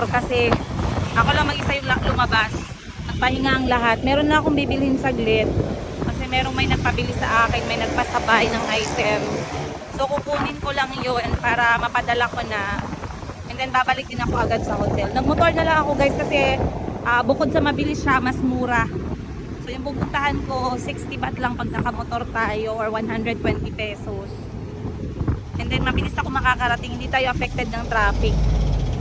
motor kasi ako lang mag-isa yung lumabas. Nagpahinga ang lahat. Meron na akong bibilhin saglit kasi merong may nagpabili sa akin, may nagpasabay ng item. So kukunin ko lang yun para mapadala ko na. And then babalik din ako agad sa hotel. Nagmotor na lang ako guys kasi bukod sa mabilis siya, mas mura. So yung pupuntahan ko, 60 baht lang pag nakamotor tayo or 120 pesos. And then mabilis ako makakarating, hindi tayo affected ng traffic.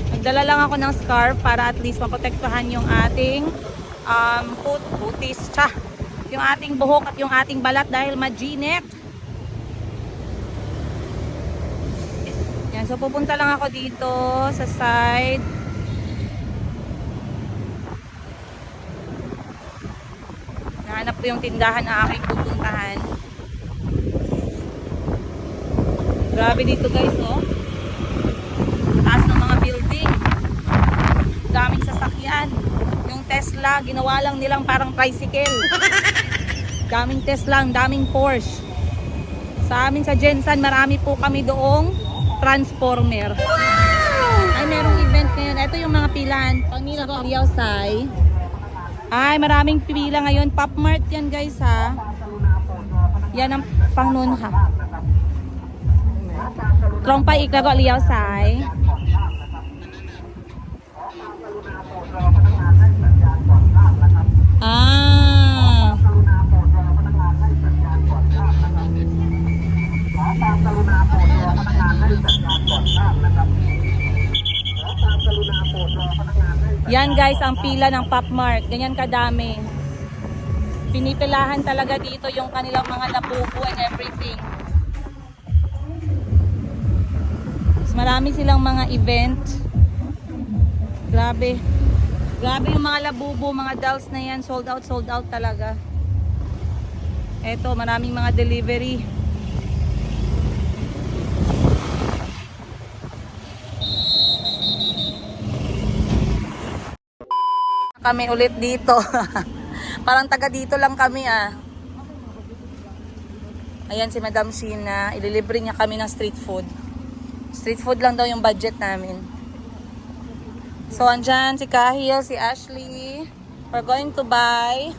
Nagdala lang ako ng scarf para at least maprotektuhan yung ating yung ating buhok at yung ating balat dahil maginit. Yan, so pupunta lang ako dito sa side. Nahanap ko yung tindahan na aking pupuntahan. Grabe dito guys, oh. Taas ng mga building. Daming sasakyan. Yung Tesla, ginawa lang nilang parang tricycle. Daming Tesla, daming Porsche. Sa amin sa Jensan, marami po kami doong transformer. Ay, merong event ngayon. Ito yung mga pilan. Sa Liaosay. Ay, maraming pila ngayon. Pop Mart yan guys ha. Yan ang pang noon ha. Trong pa ikaw Liaosay. Ah. Yan guys ang pila ng Pop Mart. Ganyan kadami. Pinipilahan talaga dito yung kanilang mga labubu and everything. Marami silang mga event. Grabe. Grabe yung mga labubo, mga dolls na yan. Sold out talaga. Eto, maraming mga delivery. Kami ulit dito. Parang taga dito lang kami ah. Ayan si Madam Sheena. Ililibre niya kami ng street food. Street food lang daw yung budget namin. So, andyan si Kahil, si Ashley. We're going to buy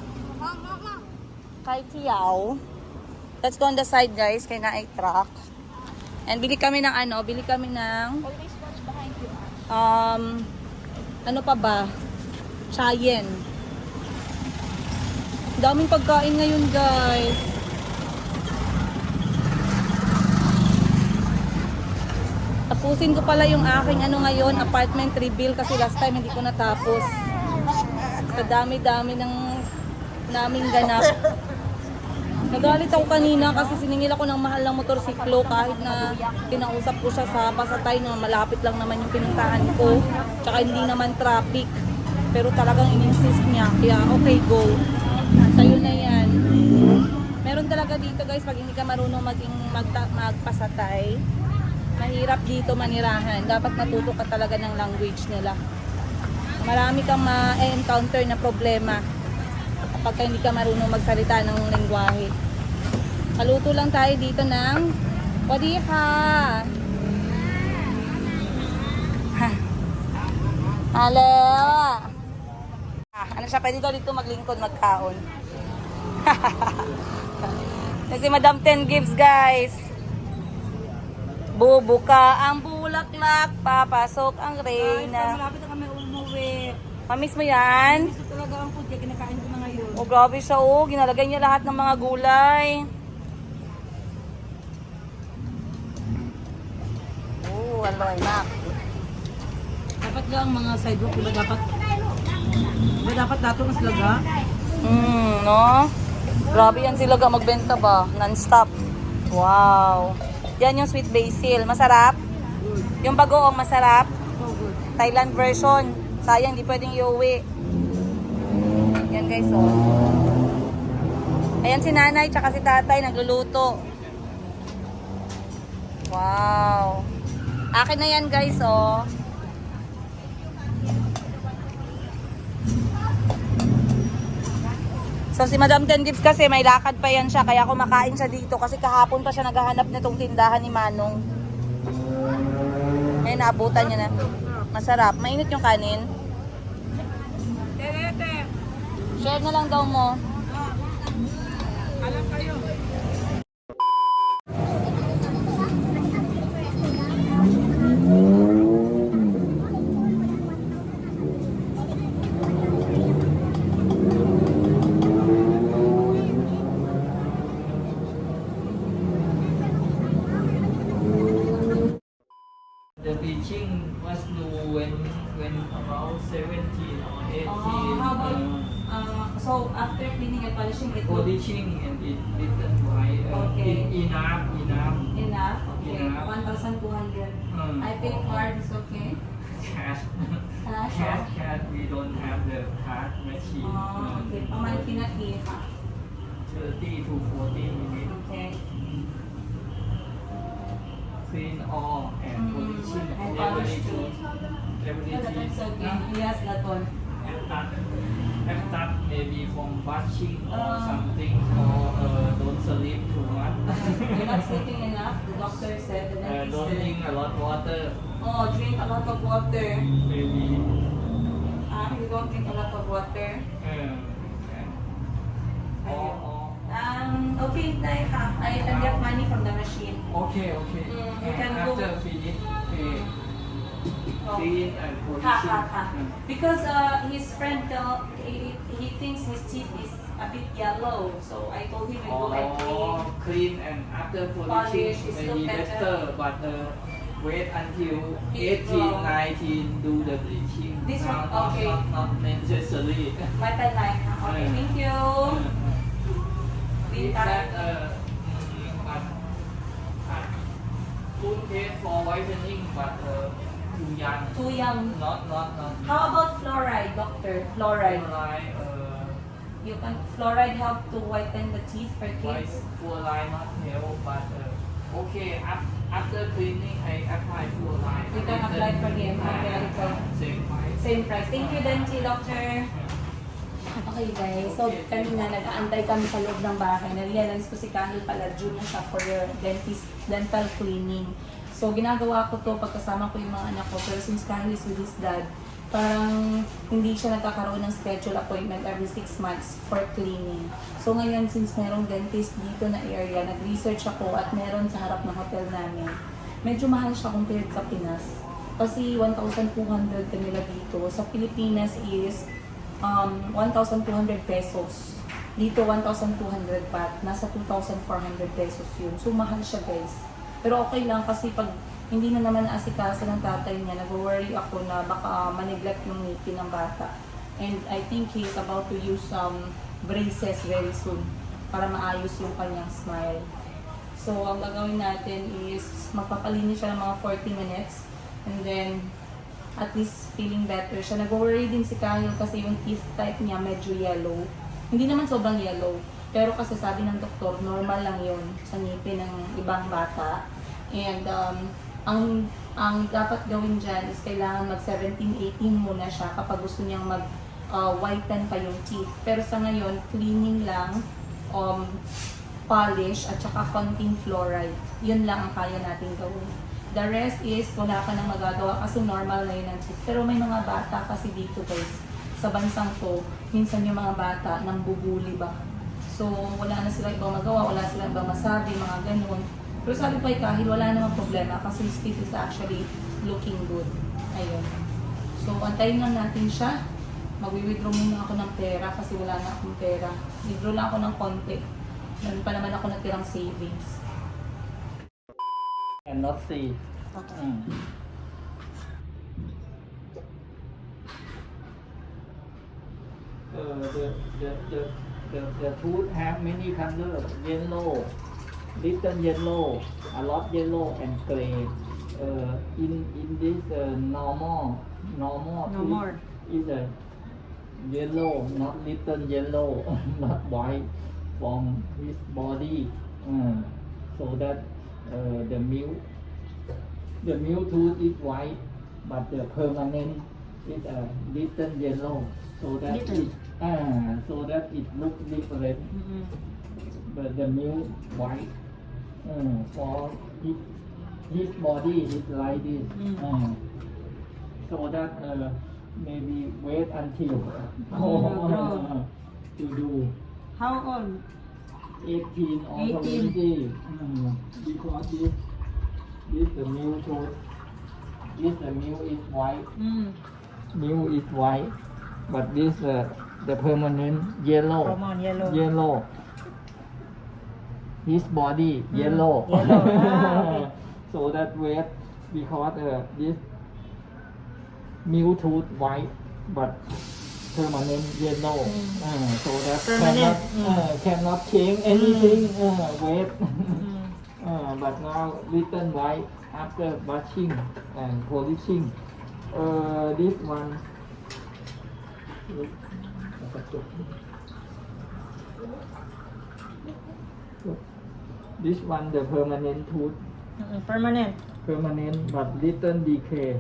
Kai Tiao. Let's go on the side, guys, kay na truck. And bili kami ng bili kami ng ano pa ba? Chayen. Daming pagkain ngayon, guys. Tapusin ko pala yung aking ngayon, apartment rebuild kasi last time hindi ko natapos. Sa dami-dami ng naming ganap. Nagalit ako kanina kasi siningil ako ng mahal ng motorsiklo kahit na kinausap ko siya sa Pasatay na malapit lang naman yung pinuntahan ko. Tsaka hindi naman traffic. Pero talagang in-insist niya. Kaya okay, go. Sa'yo na yan. Meron talaga dito guys, pag hindi ka marunong magpasatay, mahirap dito manirahan. Dapat matuto ka talaga ng language nila. Marami kang ma-encounter na problema kapag hindi ka marunong magsalita ng lengguwahe. Kaluto lang tayo dito ng wadiha. Hello. Ano siya, pwede daw dito maglingkod, magkaon. Kasi Madam 10 gives guys. Bubuka ang bulaklak, papasok ang reyna. Malapit na kami umuwi. Mamiss mo yan? Gusto talaga ang food, kaya kinakain ko na ngayon. Oh, grabe siya oh. Ginalagay niya lahat ng mga gulay. Oh, aloy nak. Dapat lang mga sidewalk, diba dapat dato mas laga? No? Grabe yan sila magbenta ba? Non-stop. Wow. Yan yung sweet basil. Masarap? Yung bagoong masarap? So good. Thailand version. Sayang, di pwedeng iuwi. Yan guys, oh. Ayan si nanay, tsaka si tatay, nagluluto. Wow. Akin na yan guys, oh. So si Madam 10 Gives kasi may lakad pa yan siya, kaya kumakain siya dito kasi kahapon pa siya naghahanap nitong tindahan ni Manong. Ngayon naabutan niya na. Masarap. Mainit yung kanin. Share na lang daw mo. Alam kayo. The bleaching was due when about 17 or 18. How about, so after cleaning and polishing it will polishing and it written by Okay. enough. enough? Okay, Enough. 1,200. I pay card, is okay? Cash. Cash? Cash. We don't have the card machine. Okay. Pamalaki na ha? 30 to 40 minutes. Okay. Clean all and polishing And polish too. everything. It's okay. Yes, that one. And that maybe from washing or Uh. something or don't sleep too much. You're not sleeping enough, the doctor said. The dentist Don't said. drink a lot water. Oh, drink a lot of water. Maybe. You don't drink a lot of water. Okay, Tay, I get money from the machine. Okay. You can go. After finish, Oh. clean and Ha. polishing. Because his friend he thinks his teeth is a bit yellow, so I told him we go and clean. Clean and after Polish polishing is maybe still better. better, but wait until It 18, will. 19 do the bleaching. This one, Not- okay. Not necessary. My pen line. Okay, thank you. If that good case for whitening, but too young. Too young. Not. How about fluoride, doctor? Fluoride. Like You can fluoride help to whiten the teeth for white kids. full line not help, but okay. After cleaning, I apply full line. You can apply for him. Okay, okay. Same price. Same price. Thank you, Denti, doctor. Okay guys, so kanina nag-aantay kami sa loob ng bahay. Nare-realize ko si Kahil pala due na siya for your dental cleaning. So ginagawa ko to pagkasama ko yung mga anak ko. Pero since Kahil is with his dad, parang hindi siya nagkakaroon ng schedule appointment every 6 months for cleaning. So ngayon, since merong dentist dito na area, nag-research ako at meron sa harap ng hotel namin. Medyo mahal siya compared sa Pinas. Kasi 1,200 kanila dito. Sa Pilipinas is 1,200 pesos. Dito 1,200 pat. Nasa 2,400 pesos yun. So mahal siya guys. Pero okay lang kasi pag hindi na naman naasikaso ng tatay niya, nag-worry ako na baka maneglect yung ngipin ng bata. And I think he's about to use braces very soon para maayos yung kanyang smile. So ang gagawin natin is magpapalinis siya ng mga 40 minutes and then at least feeling better siya. Nag-worry din si Kahil kasi yung teeth type niya medyo yellow. Hindi naman sobrang yellow. Pero kasi sabi ng doktor, normal lang yun sa ngipin ng ibang bata. And ang dapat gawin dyan is kailangan mag 17-18 muna siya kapag gusto niyang whiten pa yung teeth. Pero sa ngayon, cleaning lang, polish, at saka konting fluoride. Yun lang ang kaya natin gawin. The rest is wala ka nang magagawa kasi normal na yun ang teeth. Pero may mga bata kasi dito guys, sa bansang to, minsan yung mga bata nang bubuli ba. So wala na sila ibang magawa, wala sila ibang masabi, mga ganun. Pero sabi ko kay Kahil, wala namang problema kasi his teeth is actually looking good. Ayun. So antayin lang natin siya. Mag-withdraw muna ako ng pera kasi wala na akong pera. Withdraw lang ako ng konti. Meron pa naman ako natirang savings. And not see. Okay. The tooth have many colors, yellow, little yellow, a lot yellow and gray. In this normal tooth is a yellow, not little yellow, not white from his body. So that the milk tooth is white, but the permanent is a little yellow. So that it looks different. But the milk white for his body is like this. so that maybe wait until to do How old? 18 or 18. 20 because this the milk tooth, this the milk is white, milk is white, but this the permanent yellow. Come on, yellow. Yellow. His body yellow. Yellow. Okay. So that weight because this milk tooth white, but permanent yellow. So that Permanent. cannot change anything. Weight. But now little white after brushing and polishing. This one. This one the permanent tooth, Permanent. permanent but little decay,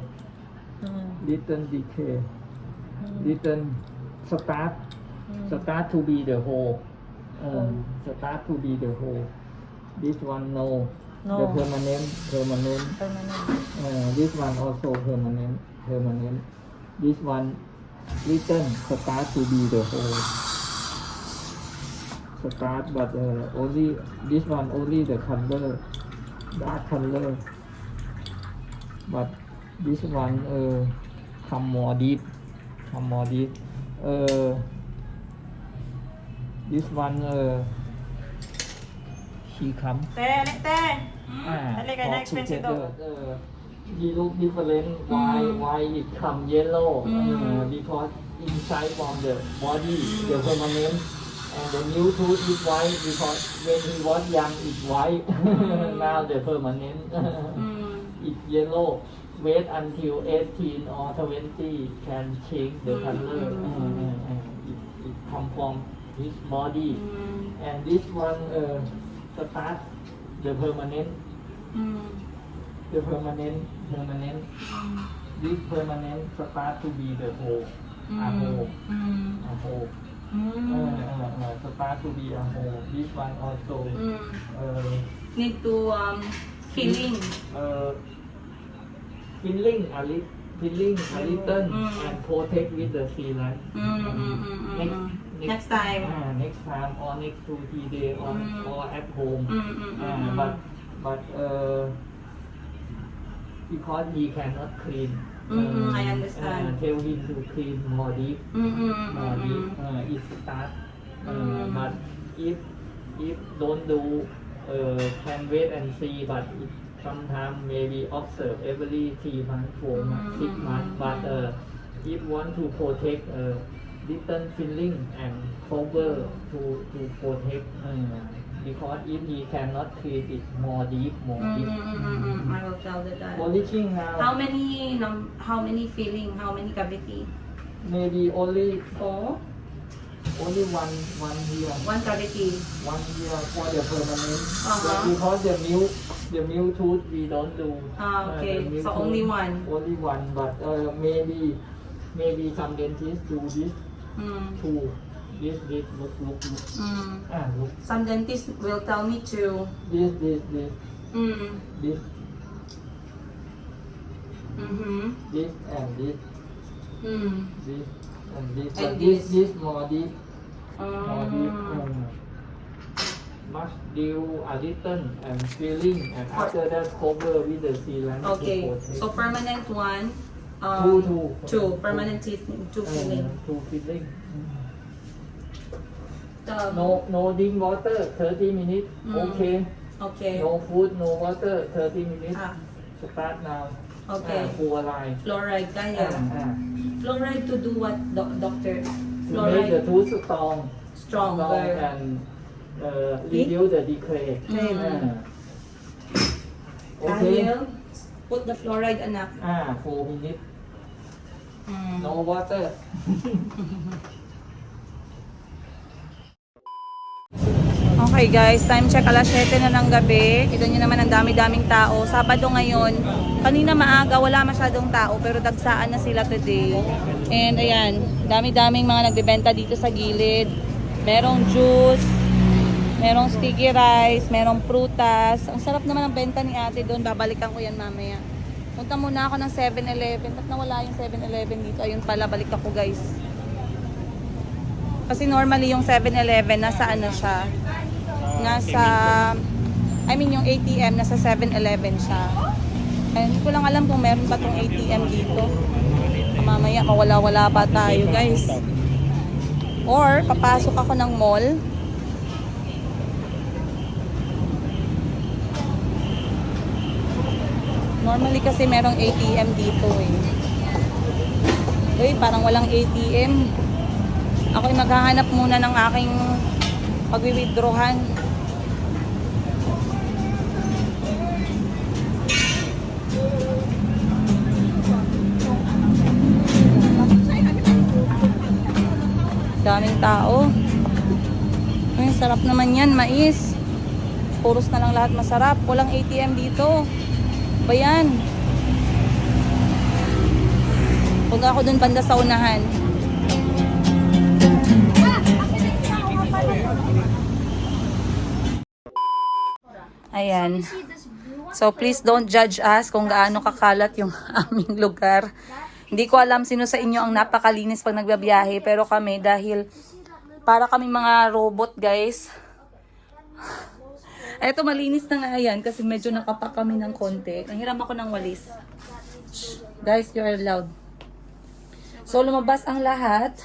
little decay, little start to be the whole, start to be the whole. This one no, No. the permanent. Permanent. This one also permanent. This one little start to be the whole. Start, but only this one only the color, dark color. But this one come more deep. This one she come. Dali ka na, expensive daw. He look different. Why it come yellow? Because inside from the body, the permanent, and the new tooth is white because when he was young it's white. Now the permanent it's yellow. Wait until 18 or 20 can change the color. It come from his body. And this one start the permanent. The permanent. This permanent start to be the whole. A whole. Start to be a whole. This one also. Need to filling. Filling a little and protect with the sealant. Next time. Next time or next 2-3 days or at home. But because he cannot clean. I understand. Tell him to clean more deep. It start. But if don't do, can wait and see. But sometimes maybe observe every 3 months, 4 months, 6 months. But if want to protect little filling and cover to protect. Because if he cannot clean it more deep. I will tell that. Polishing now. How many filling? How many cavity? Maybe only 4. only one year. 1 cavity. 1 year for the permanent. Uh-huh. Because the milk tooth we don't do. Okay. The milk So tooth, only 1. Only one, but maybe some dentists do this too. This look. Look. Some dentists will tell me to. This. This. This and this. This and this. And But this. this more deep. Must do a little and filling, and after that cover with the sealant. Okay. to protect. So permanent 1. Two. Permanent teeth. 2 filling. Two filling. The- No drink water 30 minutes. Okay. Okay. No food, no water 30 minutes. Start now. Okay. Full line. Fluoride kaya. Fluoride to do what, doctor? To make the Fluoride tooth strong stronger. and reduce the decay. Okay. Daniel, put the fluoride, anak. 4 minutes. No water. Okay guys, time check alas 7 na ng gabi. Kita nyo naman ang dami-daming tao. Sabado ngayon. Kanina maaga, wala masyadong tao. Pero dagsaan na sila today. And ayan, dami-daming mga nagbebenta dito sa gilid. Merong juice, merong sticky rice, merong prutas. Ang sarap naman ang benta ni ate doon. Babalikan ko yan mamaya. Punta muna ako ng 7-Eleven. Ba't nawala yung 7-Eleven dito? Ayun pala, balik ako guys. Kasi normally yung 7-Eleven, nasa ano siya? Nasa, yung ATM, nasa 7-Eleven siya. Eh, hindi ko lang alam kung meron ba tong ATM dito. Mamaya, mawala-wala pa tayo guys. Or, papasok ako ng mall. Normally kasi merong ATM dito eh. Uy, parang walang ATM. Ako'y maghahanap muna ng aking pag-withdrawhan. Daming tao. Ay, sarap naman yan, mais. Puros na lang lahat masarap. Walang ATM dito. Ba yan? Punta ako dun banda sa unahan. Ayan. So please don't judge us kung gaano kakalat yung aming lugar. Hindi ko alam sino sa inyo ang napakalinis pag nagbabiyahe, pero kami dahil para kami mga robot guys. Eto malinis na nga yan kasi medyo nakapak kami ng konti. Nanghiram ako ng walis. Shh, guys, you are loud. So lumabas ang lahat.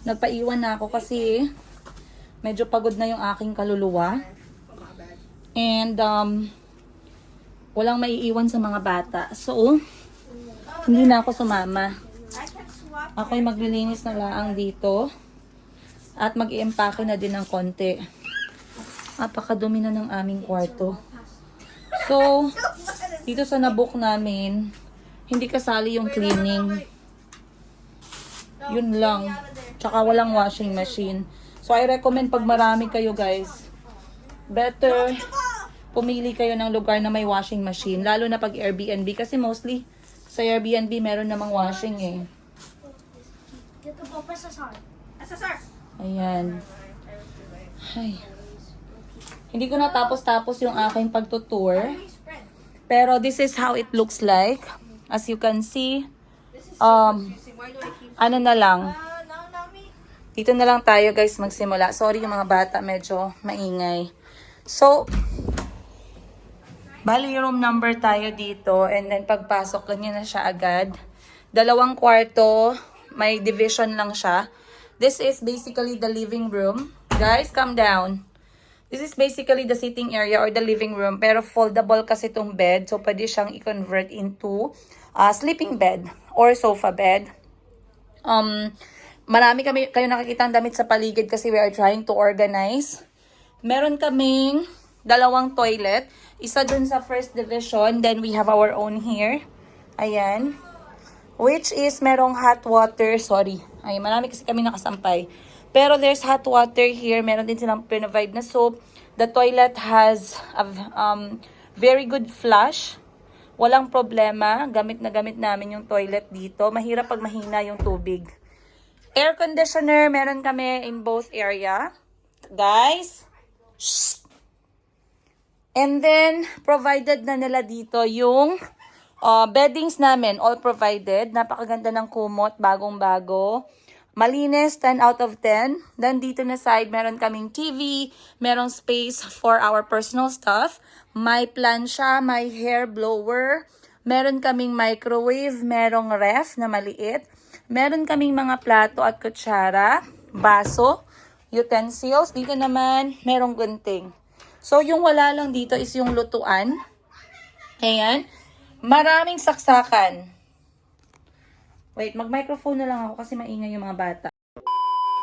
Nagpaiwan na ako kasi medyo pagod na yung aking kaluluwa. And walang maiiwan sa mga bata. So hindi na ako sumama. Ako'y maglilinis na laang dito. At mag-i-empake na din ng konti. Napakadumi na ng aming kwarto. So, dito sa nabook namin, hindi kasali yung cleaning. Yun lang. Tsaka walang washing machine. So, I recommend pag marami kayo guys, better pumili kayo ng lugar na may washing machine. Lalo na pag Airbnb. Kasi mostly, sa Airbnb meron namang washing eh. Ayan. Ay. Hindi ko natapos-tapos yung aking pagtutour. Pero this is how it looks like. As you can see, ano na lang. Dito na lang tayo guys magsimula. Sorry yung mga bata, medyo maingay. So, bali room number tayo dito. And then pagpasok, ganyan na siya agad. 2 kwarto, may division lang siya. This is basically the living room. Guys, calm down. This is basically the sitting area or the living room. Pero foldable kasi itong bed. So, pwede siyang i-convert into sleeping bed or sofa bed. Marami kayo nakikita ang damit sa paligid kasi we are trying to organize. Meron kaming 2 toilet. Isa dun sa first division. Then, we have our own here. Ayan. Which is merong hot water. Sorry. Ay, marami kasi kami nakasampay. Pero there's hot water here. Meron din silang provide na soap. The toilet has a very good flush. Walang problema. Gamit na gamit namin yung toilet dito. Mahirap pag mahina yung tubig. Air conditioner, meron kami in both area. Guys. Shh. And then, provided na nila dito yung beddings namin. All provided. Napakaganda ng kumot. Bagong-bago. Malinis, 10 out of 10. Then dito na side, meron kaming TV, merong space for our personal stuff. May plancha, may hair blower, meron kaming microwave, merong ref na maliit. Meron kaming mga plato at kutsara, baso, utensils. Dito naman, merong gunting. So yung wala lang dito is yung lutuan. Ayan. Maraming saksakan. Wait, mag-microphone na lang ako kasi maingay yung mga bata.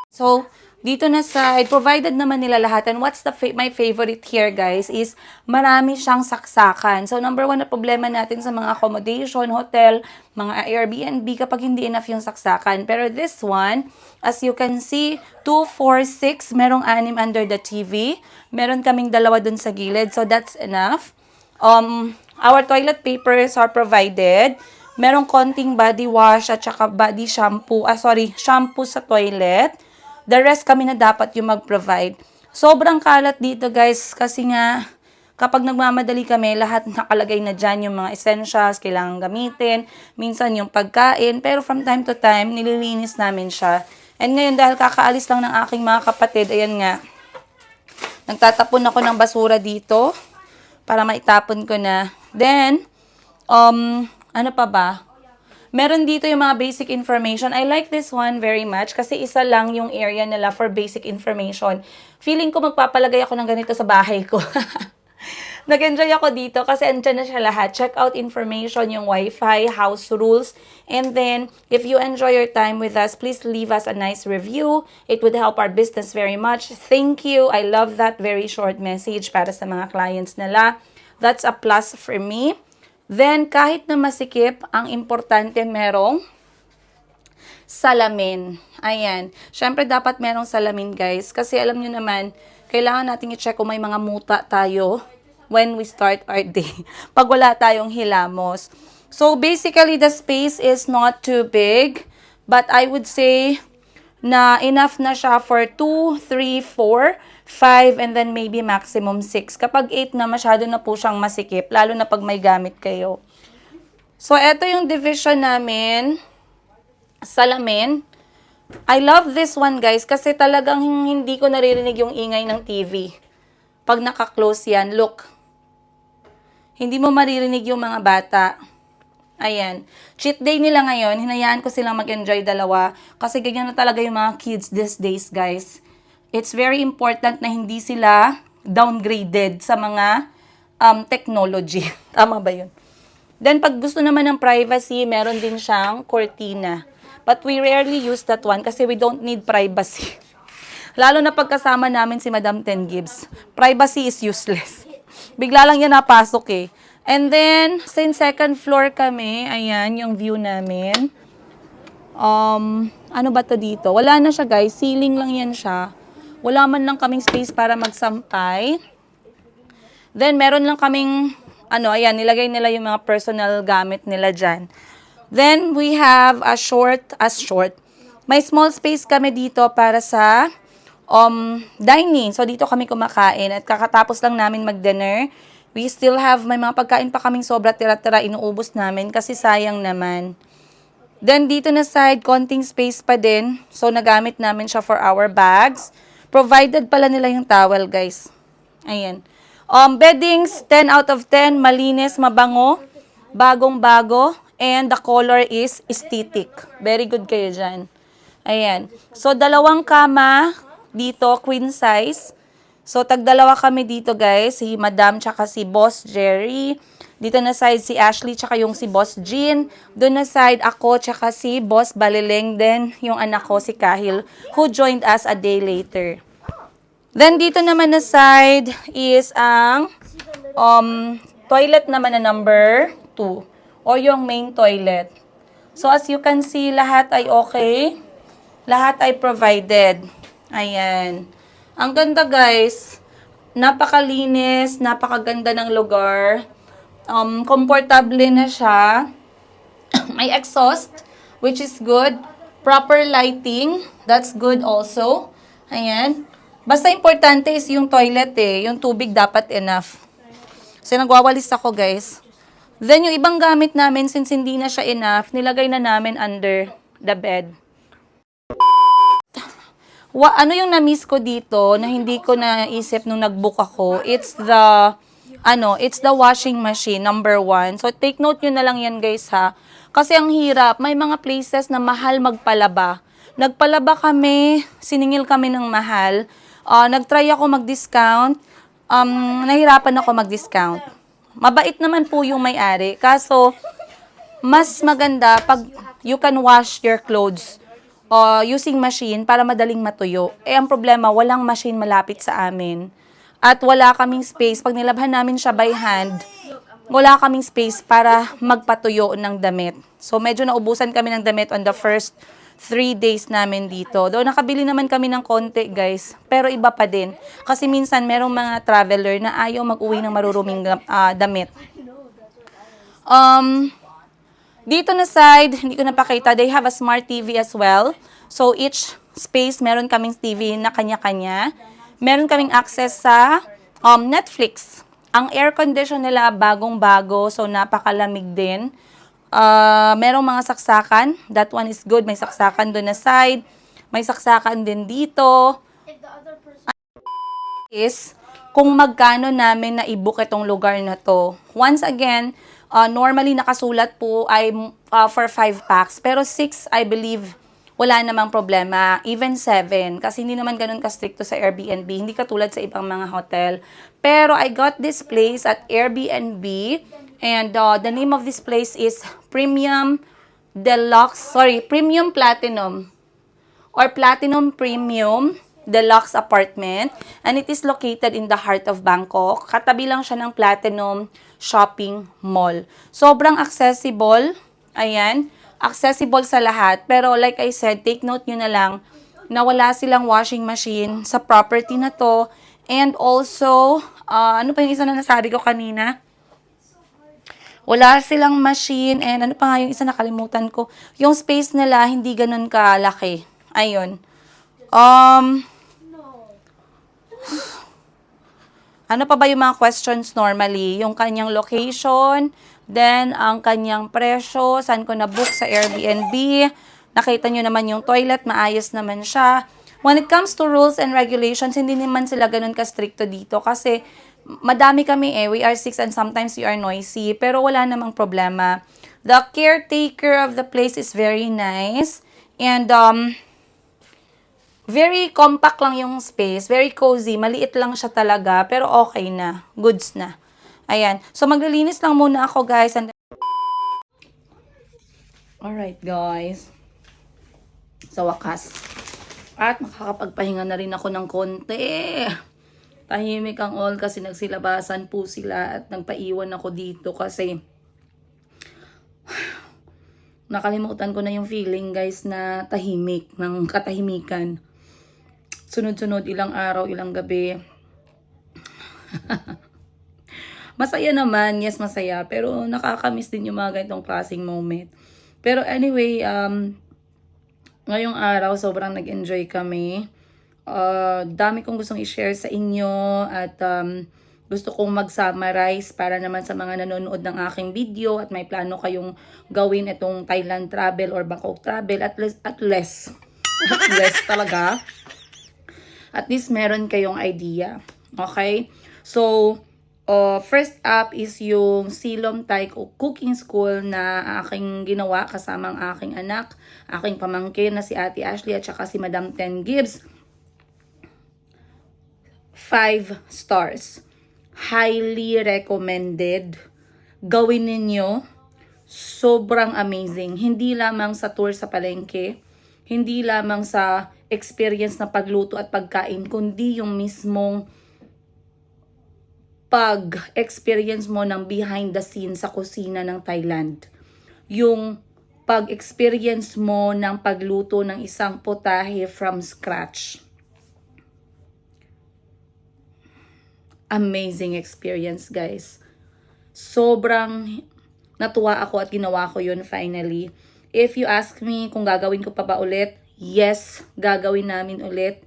So, dito na side, provided naman nila lahat. And what's my favorite here, guys, is marami siyang saksakan. So, number 1 na problema natin sa mga accommodation, hotel, mga Airbnb, kapag hindi enough yung saksakan. Pero this one, as you can see, 2, 4, 6, merong 6 under the TV. Meron kaming 2 dun sa gilid. So, that's enough. Our toilet papers are provided. Merong konting body wash at saka body shampoo. Shampoo sa toilet. The rest kami na dapat yung mag-provide. Sobrang kalat dito guys kasi nga kapag nagmamadali kami, lahat nakalagay na dyan yung mga essentials, kailangan gamitin, minsan yung pagkain, pero from time to time, nililinis namin siya. And ngayon, dahil kakaalis lang ng aking mga kapatid, ayan nga, nagtatapon ako ng basura dito, para maitapon ko na. Then, ano pa ba? Meron dito yung mga basic information. I like this one very much kasi isa lang yung area nila for basic information. Feeling ko magpapalagay ako ng ganito sa bahay ko. Nag-enjoy ako dito kasi andyan na siya lahat. Check out information, yung Wi-Fi, house rules. And then, if you enjoy your time with us, please leave us a nice review. It would help our business very much. Thank you. I love that very short message para sa mga clients nila. That's a plus for me. Then, kahit na masikip, ang importante merong salamin. Ayan. Siyempre, dapat merong salamin, guys. Kasi alam nyo naman, kailangan natin i-check kung may mga muta tayo when we start our day. Pag wala tayong hilamos. So, basically, the space is not too big. But I would say na enough na siya for 2, 3, 4, 5, and then maybe maximum 6. Kapag 8 na, masyado na po siyang masikip. Lalo na pag may gamit kayo. So, eto yung division namin. Salamin. I love this one, guys, kasi talagang hindi ko naririnig yung ingay ng TV. Pag naka-close yan, look. Hindi mo maririnig yung mga bata. Ayan. Cheat day nila ngayon. Hinayaan ko silang mag-enjoy dalawa. Kasi ganyan na talaga yung mga kids these days, guys. It's very important na hindi sila downgraded sa mga technology. Tama ba yun? Then, pag gusto naman ng privacy, meron din siyang cortina. But we rarely use that one kasi we don't need privacy. Lalo na pagkasama namin si Madam Ten Gibbs. Privacy is useless. Bigla lang yan napasok eh. And then, since second floor kami, ayan, yung view namin. Ano ba to dito? Wala na siya, guys. Ceiling lang yan siya. Wala man lang kaming space para magsampay. Then, meron lang kaming, ayan, nilagay nila yung mga personal gamit nila dyan. Then, we have a short. May small space kami dito para sa dining. So, dito kami kumakain. At kakatapos lang namin mag-dinner. We still have, may mga pagkain pa kaming sobra tira-tira, inuubos namin kasi sayang naman. Then, dito na side, konting space pa din. So, nagamit namin siya for our bags. Provided pala nila yung towel, guys. Ayan. Beddings, 10 out of 10. Malinis, mabango, bagong-bago. And the color is aesthetic. Very good kayo dyan. Ayan. So, dalawang kama dito, queen size. So, tagdalawa kami dito, guys. Si Madam tsaka si Boss Jerry. Dito na side si Ashley tsaka yung si Boss Jean. Doon na side ako tsaka si Boss Balileng. Then, yung anak ko si Kahil who joined us a day later. Then, dito naman na side is ang toilet naman na number 2. Or yung main toilet. So, as you can see, lahat ay okay. Lahat ay provided. Ayan. Ang ganda, guys. Napakalinis, napakaganda ng lugar. Komportable na siya. May exhaust, which is good. Proper lighting, that's good also. Ayan. Basta importante is yung toilet eh. Yung tubig dapat enough. So, nagwawalis ako, guys. Then, yung ibang gamit namin, since hindi na siya enough, nilagay na namin under the bed. Ano yung na-miss ko dito na hindi ko naisip nung nag-book ako? It's the washing machine, number 1. So, take note nyo na lang yan, guys, ha? Kasi ang hirap. May mga places na mahal magpalaba. Nagpalaba kami, siningil kami ng mahal. Nag-try ako mag-discount. Nahirapan ako mag-discount. Mabait naman po yung may-ari. Kaso, mas maganda pag you can wash your clothes using machine para madaling matuyo. Ang problema, walang machine malapit sa amin. At wala kaming space. Pag nilabhan namin siya by hand, wala kaming space para magpatuyo ng damit. So, medyo naubusan kami ng damit on the first 3 days namin dito. Doon nakabili naman kami ng konti, guys. Pero iba pa din. Kasi minsan, merong mga traveler na ayaw mag-uwi ng maruruming damit. Dito na side, hindi ko napakita, they have a smart TV as well. So, each space, meron kaming TV na kanya-kanya. Meron kaming access sa Netflix. Ang air condition nila bagong-bago, so napakalamig din. Merong mga saksakan. That one is good. May saksakan doon na side. May saksakan din dito. Is kung magkano namin na i-book itong lugar na to. Once again, normally nakasulat po ay for 5 packs. Pero 6, I believe, wala namang problema. Even 7. Kasi hindi naman ganun ka-stricto sa Airbnb. Hindi katulad sa ibang mga hotel. Pero I got this place at Airbnb. And the name of this place is Premium Platinum. Or Platinum Premium Deluxe Apartment, and it is located in the heart of Bangkok. Katabi lang siya ng Platinum Shopping Mall. Sobrang accessible. Ayan. Accessible sa lahat. Pero like I said, take note nyo na lang na wala silang washing machine sa property na to. And also, ano pa yung isa na nasabi ko kanina? Wala silang machine. And ano pa nga yung isa nakalimutan ko? Yung space nila, hindi ganun kalaki. Ayun. Ano pa ba yung mga questions normally? Yung kanyang location, then ang kanyang presyo, saan ko na-book sa Airbnb. Nakita nyo naman yung toilet, maayos naman siya. When it comes to rules and regulations, hindi naman sila ganun ka-stricto dito kasi madami kami we are 6 and sometimes we are noisy, pero wala namang problema. The caretaker of the place is very nice and very compact lang yung space. Very cozy. Maliit lang siya talaga. Pero okay na. Goods na. Ayan. So, maglilinis lang muna ako, guys. Alright, guys. Sa wakas. At makakapagpahinga na rin ako ng konti. Tahimik ang all kasi nagsilabasan po sila at nagpaiwan ako dito kasi nakalimutan ko na yung feeling, guys, na tahimik, ng katahimikan. Sunod-sunod, ilang araw, ilang gabi. Masaya naman, yes, masaya. Pero nakakamiss din yung mga ganitong klaseng moment. Pero anyway, ngayong araw, sobrang nag-enjoy kami. Dami kong gustong i-share sa inyo at gusto kong mag-summarize para naman sa mga nanonood ng aking video at may plano kayong gawin itong Thailand travel or Bangkok travel at less talaga. At least meron kayong idea. Okay? So, first up is yung Silom Thai Cooking School na aking ginawa kasama ang aking anak, aking pamangkin na si Ate Ashley at saka si Madam Ten Gibbs. 5 stars. Highly recommended. Gawin ninyo. Sobrang amazing. Hindi lamang sa tour sa palengke, hindi lamang sa experience na pagluto at pagkain, kundi yung mismong pag-experience mo ng behind the scenes sa kusina ng Thailand. Yung pag-experience mo ng pagluto ng isang potahe from scratch. Amazing experience, guys. Sobrang natuwa ako at ginawa ko yun finally. If you ask me kung gagawin ko pa ba ulit, yes, gagawin namin ulit.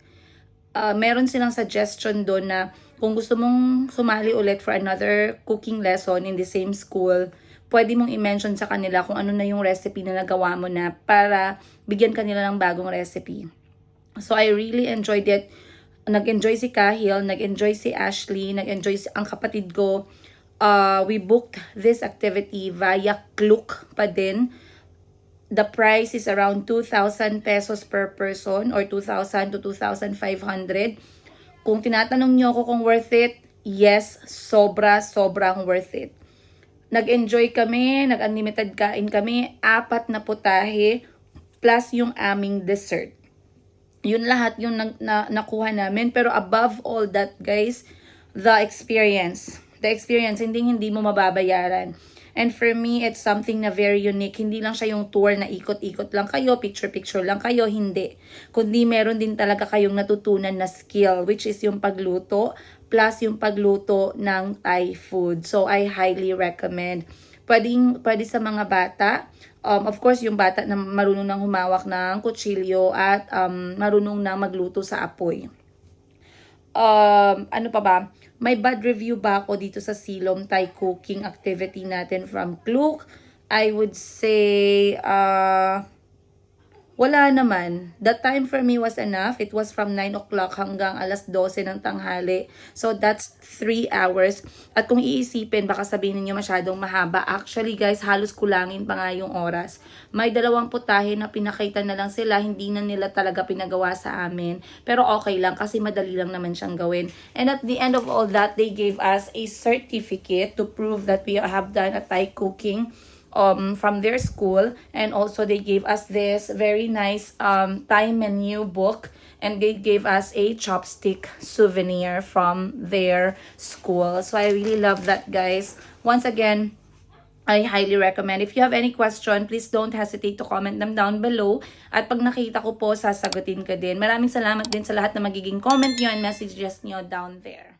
Meron silang suggestion doon na kung gusto mong sumali ulit for another cooking lesson in the same school, pwede mong i-mention sa kanila kung ano na yung recipe na nagawa mo na para bigyan kanila ng bagong recipe. So I really enjoyed it. Nag-enjoy si Kahil, nag-enjoy si Ashley, nag-enjoy ang kapatid ko. We booked this activity via Klook pa din. The price is around 2,000 pesos per person or 2,000 to 2,500. Kung tinatanong nyo ako kung worth it, yes, sobrang worth it. Nag-enjoy kami, nag-unlimited kain kami, 4 na putahe plus yung aming dessert. Yun lahat yung nakuha namin. Pero above all that, guys, the experience. The experience, hindi mo mababayaran. And for me, it's something na very unique. Hindi lang siya yung tour na ikot-ikot lang kayo, picture-picture lang kayo, hindi. Kundi meron din talaga kayong natutunan na skill, which is yung pagluto, plus yung pagluto ng Thai food. So, I highly recommend. Pwede sa mga bata. Of course, yung bata na marunong nang humawak ng kutsilyo at marunong nang magluto sa apoy. ano pa ba? May bad review ba ako dito sa Silom Thai cooking activity natin from Klook? I would say, wala naman. The time for me was enough. It was from 9 o'clock hanggang alas 12 ng tanghali. So, that's 3 hours. At kung iisipin, baka sabihin niyo masyadong mahaba. Actually, guys, halos kulangin pa nga yung oras. May 2 putahe na pinakita na lang sila. Hindi na nila talaga pinagawa sa amin. Pero okay lang kasi madali lang naman siyang gawin. And at the end of all that, they gave us a certificate to prove that we have done a Thai cooking from their school, and also they gave us this very nice Thai menu book, and they gave us a chopstick souvenir from their school. So I really love that, guys. Once again, I highly recommend. If you have any question, please don't hesitate to comment them down below. At pag nakita ko po, sasagutin ko din. Maraming salamat din sa lahat na magiging comment nyo and messages nyo down there.